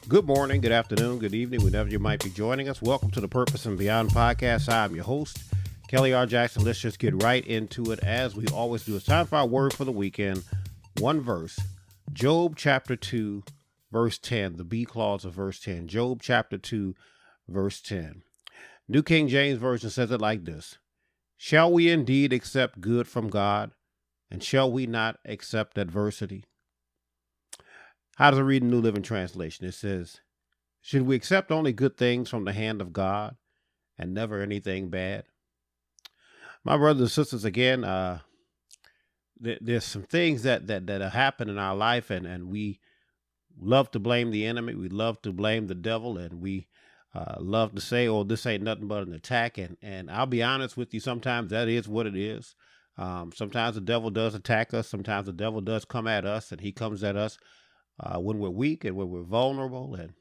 Good morning, good afternoon, good evening, whenever you might be joining us. Welcome to the Purpose and Beyond podcast. I'm your host, Kelly R. Jackson. Let's just get right into it as we always do. It's time for our word for the weekend. One verse, Job chapter 2, verse 10, the B clause of verse 10. Job chapter 2, verse 10. New King James Version says it like this. Shall we indeed accept good from God, and shall we not accept adversity? How does it read in New Living Translation? It says, should we accept only good things from the hand of God and never anything bad? My brothers and sisters, again, there's some things that happen in our life, and we love to blame the enemy. We love to blame the devil, and we love to say, oh, this ain't nothing but an attack. And I'll be honest with you, sometimes that is what it is. Sometimes the devil does attack us. Sometimes the devil does come at us, and he comes at us when we're weak and when we're vulnerable and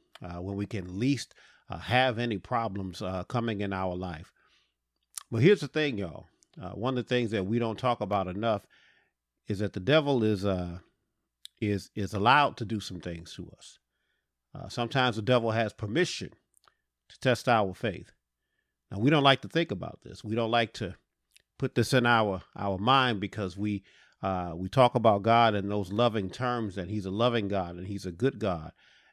when we can least have any problems coming in our life. But here's the thing, y'all. One of the things that we don't talk about enough is that the devil is allowed to do some things to us. Sometimes the devil has permission to test our faith. Now, we don't like to think about this. We don't like to put this in our mind because we talk about God in those loving terms, and he's a loving God and he's a good God,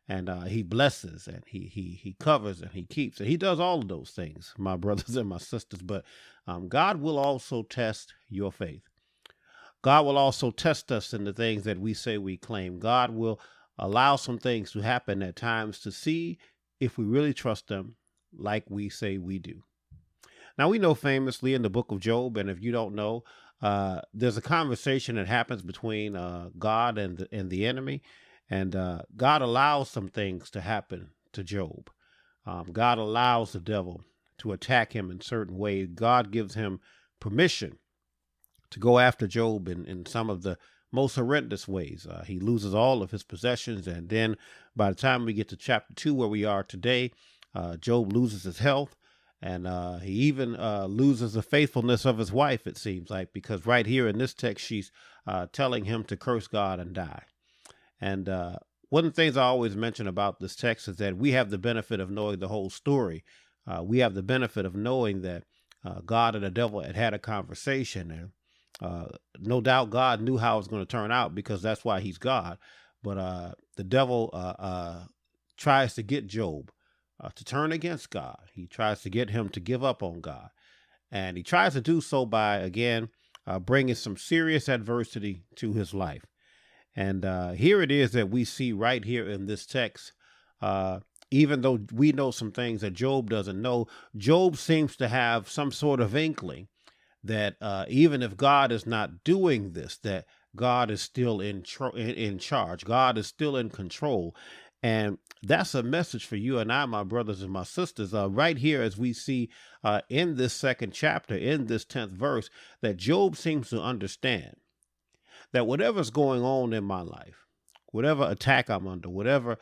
and he blesses and he covers and he keeps, and he does all of those things, my brothers and my sisters. But God will also test your faith. God will also test us in the things that we say we claim. God will allow some things to happen at times to see if we really trust him like we say we do. Now, we know famously in the book of Job, and if you don't know, there's a conversation that happens between God and the enemy, and God allows some things to happen to Job. God allows the devil to attack him in certain ways. God gives him permission to go after Job in some of the most horrendous ways. He loses all of his possessions, and then by the time we get to chapter 2, where we are today, Job loses his health. And he even loses the faithfulness of his wife, it seems like, because right here in this text, she's telling him to curse God and die. And one of the things I always mention about this text is that we have the benefit of knowing the whole story. We have the benefit of knowing that God and the devil had a conversation. And no doubt God knew how it was going to turn out, because that's why he's God. But the devil tries to get Job to turn against God. He tries to get him to give up on God. And he tries to do so by, again, bringing some serious adversity to his life. And here it is that we see right here in this text, even though we know some things that Job doesn't know, Job seems to have some sort of inkling that even if God is not doing this, that God is still in charge. God is still in control. And that's a message for you and I, my brothers and my sisters, right here, as we see in this second chapter, in this 10th verse, that Job seems to understand that whatever's going on in my life, whatever attack I'm under, whatever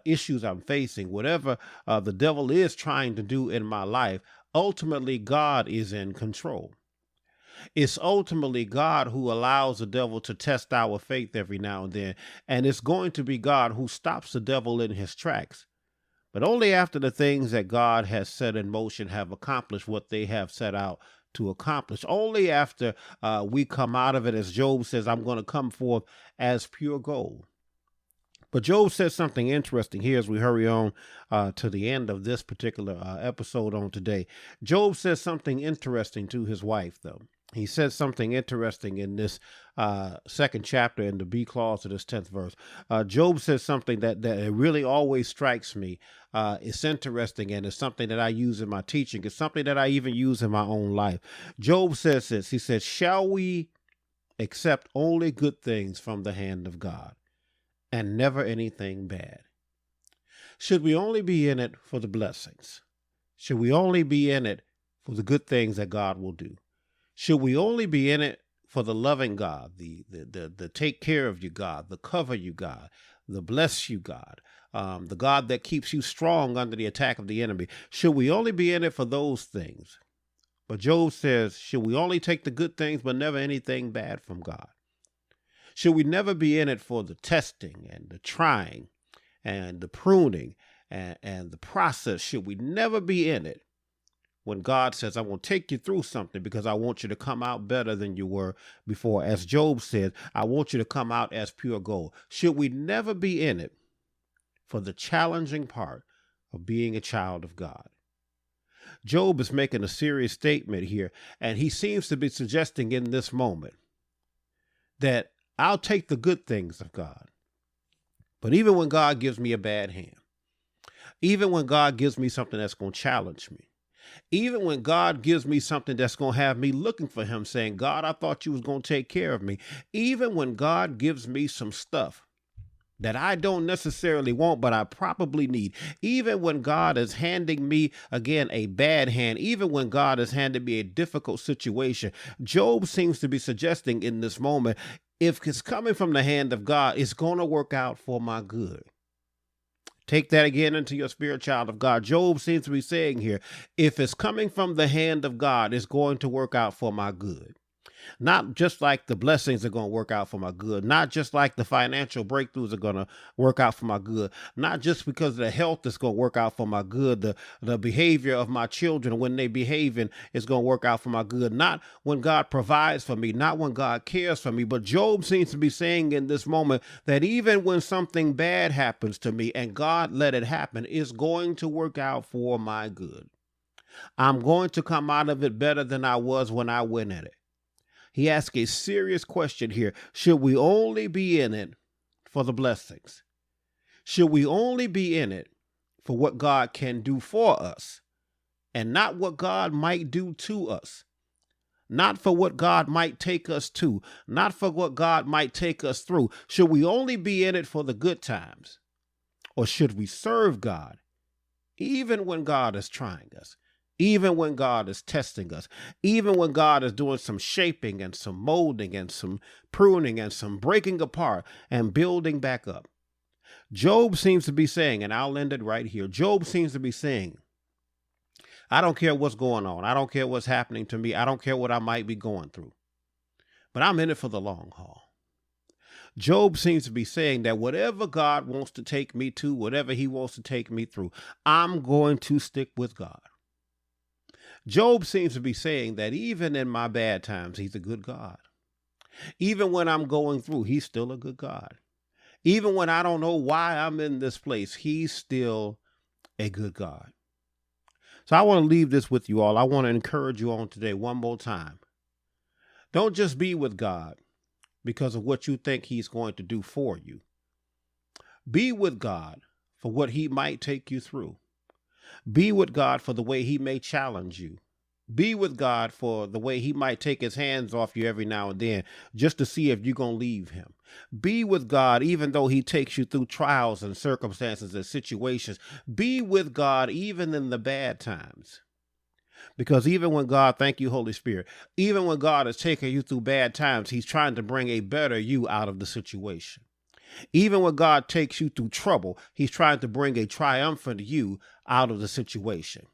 issues I'm facing, whatever the devil is trying to do in my life, ultimately God is in control. It's ultimately God who allows the devil to test our faith every now and then. And it's going to be God who stops the devil in his tracks. But only after the things that God has set in motion have accomplished what they have set out to accomplish. Only after we come out of it, as Job says, I'm going to come forth as pure gold. But Job says something interesting here as we hurry on to the end of this particular episode on today. Job says something interesting to his wife, though. He says something interesting in this second chapter in the B clause of this 10th verse. Job says something that it really always strikes me. It's interesting, and it's something that I use in my teaching. It's something that I even use in my own life. Job says this. He says, shall we accept only good things from the hand of God and never anything bad? Should we only be in it for the blessings? Should we only be in it for the good things that God will do? Should we only be in it for the loving God, the take care of you God, the cover you God, the bless you God, the God that keeps you strong under the attack of the enemy? Should we only be in it for those things? But Job says, should we only take the good things but never anything bad from God? Should we never be in it for the testing and the trying and the pruning and the process, should we never be in it when God says, I will take you through something because I want you to come out better than you were before? As Job said, I want you to come out as pure gold. Should we never be in it for the challenging part of being a child of God? Job is making a serious statement here, and he seems to be suggesting in this moment that I'll take the good things of God. But even when God gives me a bad hand, even when God gives me something that's going to challenge me, even when God gives me something that's going to have me looking for him, saying, God, I thought you was going to take care of me. Even when God gives me some stuff that I don't necessarily want, but I probably need. Even when God is handing me, again, a bad hand, even when God is handing me a difficult situation, Job seems to be suggesting in this moment, if it's coming from the hand of God, it's going to work out for my good. Take that again into your spirit, child of God. Job seems to be saying here, if it's coming from the hand of God, it's going to work out for my good. Not just like the blessings are going to work out for my good. Not just like the financial breakthroughs are going to work out for my good. Not just because the health is going to work out for my good. The behavior of my children when they behaving is going to work out for my good. Not when God provides for me. Not when God cares for me. But Job seems to be saying in this moment that even when something bad happens to me and God let it happen, it's going to work out for my good. I'm going to come out of it better than I was when I went at it. He asks a serious question here. Should we only be in it for the blessings? Should we only be in it for what God can do for us and not what God might do to us? Not for what God might take us to, not for what God might take us through. Should we only be in it for the good times? Or should we serve God even when God is trying us? Even when God is testing us, even when God is doing some shaping and some molding and some pruning and some breaking apart and building back up. Job seems to be saying, and I'll end it right here. Job seems to be saying, I don't care what's going on. I don't care what's happening to me. I don't care what I might be going through, but I'm in it for the long haul. Job seems to be saying that whatever God wants to take me to, whatever he wants to take me through, I'm going to stick with God. Job seems to be saying that even in my bad times, he's a good God. Even when I'm going through, he's still a good God. Even when I don't know why I'm in this place, he's still a good God. So I want to leave this with you all. I want to encourage you on today one more time. Don't just be with God because of what you think he's going to do for you. Be with God for what he might take you through. Be with God for the way he may challenge you. Be with God for the way he might take his hands off you every now and then just to see if you're going to leave him. Be with God even though he takes you through trials and circumstances and situations. Be with God even in the bad times. Because even when God, thank you, Holy Spirit, even when God is taking you through bad times, he's trying to bring a better you out of the situation. Even when God takes you through trouble, he's trying to bring a triumphant you out of the situation.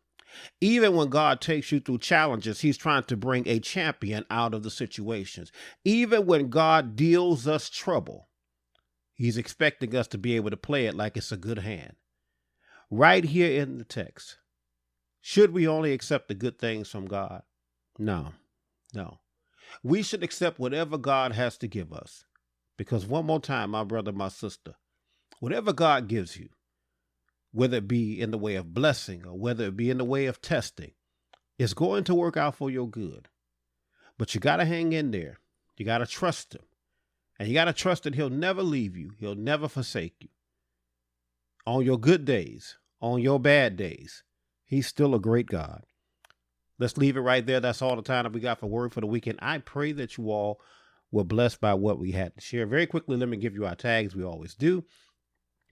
Even when God takes you through challenges, he's trying to bring a champion out of the situations. Even when God deals us trouble, he's expecting us to be able to play it like it's a good hand. Right here in the text, should we only accept the good things from God? No. We should accept whatever God has to give us. Because one more time, my brother, my sister, whatever God gives you, whether it be in the way of blessing or whether it be in the way of testing, it's going to work out for your good. But you got to hang in there. You got to trust him. And you got to trust that he'll never leave you. He'll never forsake you. On your good days, on your bad days, he's still a great God. Let's leave it right there. That's all the time that we got for Word for the Weekend. I pray that you all were blessed by what we had to share. Very quickly, let me give you our tags. We always do.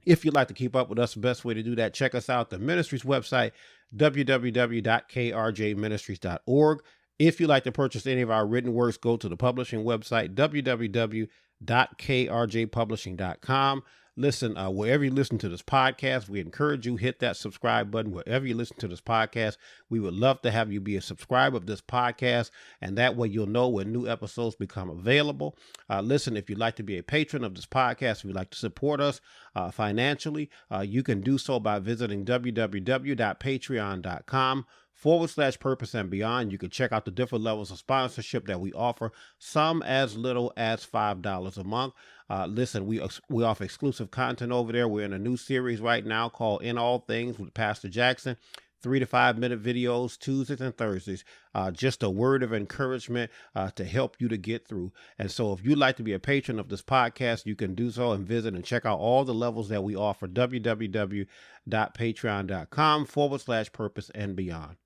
If you'd like to keep up with us, the best way to do that, check us out, the ministry's website, www.krjministries.org. If you'd like to purchase any of our written works, go to the publishing website, www.krjpublishing.com. Listen, wherever you listen to this podcast, we encourage you hit that subscribe button. Wherever you listen to this podcast, we would love to have you be a subscriber of this podcast, and that way you'll know when new episodes become available. Listen, if you'd like to be a patron of this podcast, if you'd like to support us financially, you can do so by visiting www.patreon.com/purpose and beyond. You can check out the different levels of sponsorship that we offer, some as little as $5 a month. Listen, we offer exclusive content over there. We're in a new series right now called In All Things with Pastor Jackson. 3 to 5 minute videos, Tuesdays and Thursdays, just a word of encouragement to help you to get through. And so if you'd like to be a patron of this podcast, you can do so and visit and check out all the levels that we offer, www.patreon.com/purpose and beyond.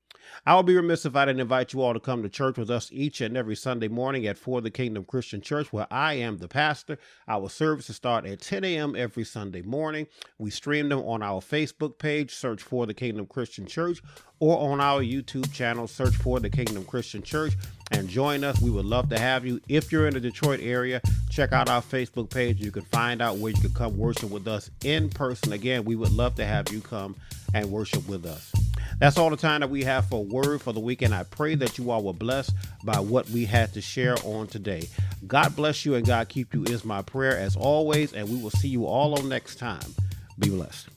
I would be remiss if I didn't invite you all to come to church with us each and every Sunday morning at For the Kingdom Christian Church, where I am the pastor. Our services start at 10 a.m. every Sunday morning. We stream them on our Facebook page, search For the Kingdom Christian Church, or on our YouTube channel, search For the Kingdom Christian Church, and join us. We would love to have you. If you're in the Detroit area, check out our Facebook page. You can find out where you can come worship with us in person. Again, we would love to have you come and worship with us. That's all the time that we have for Word for the Weekend. I pray that you all were blessed by what we had to share on today. God bless you and God keep you is my prayer as always, and we will see you all on next time. Be blessed.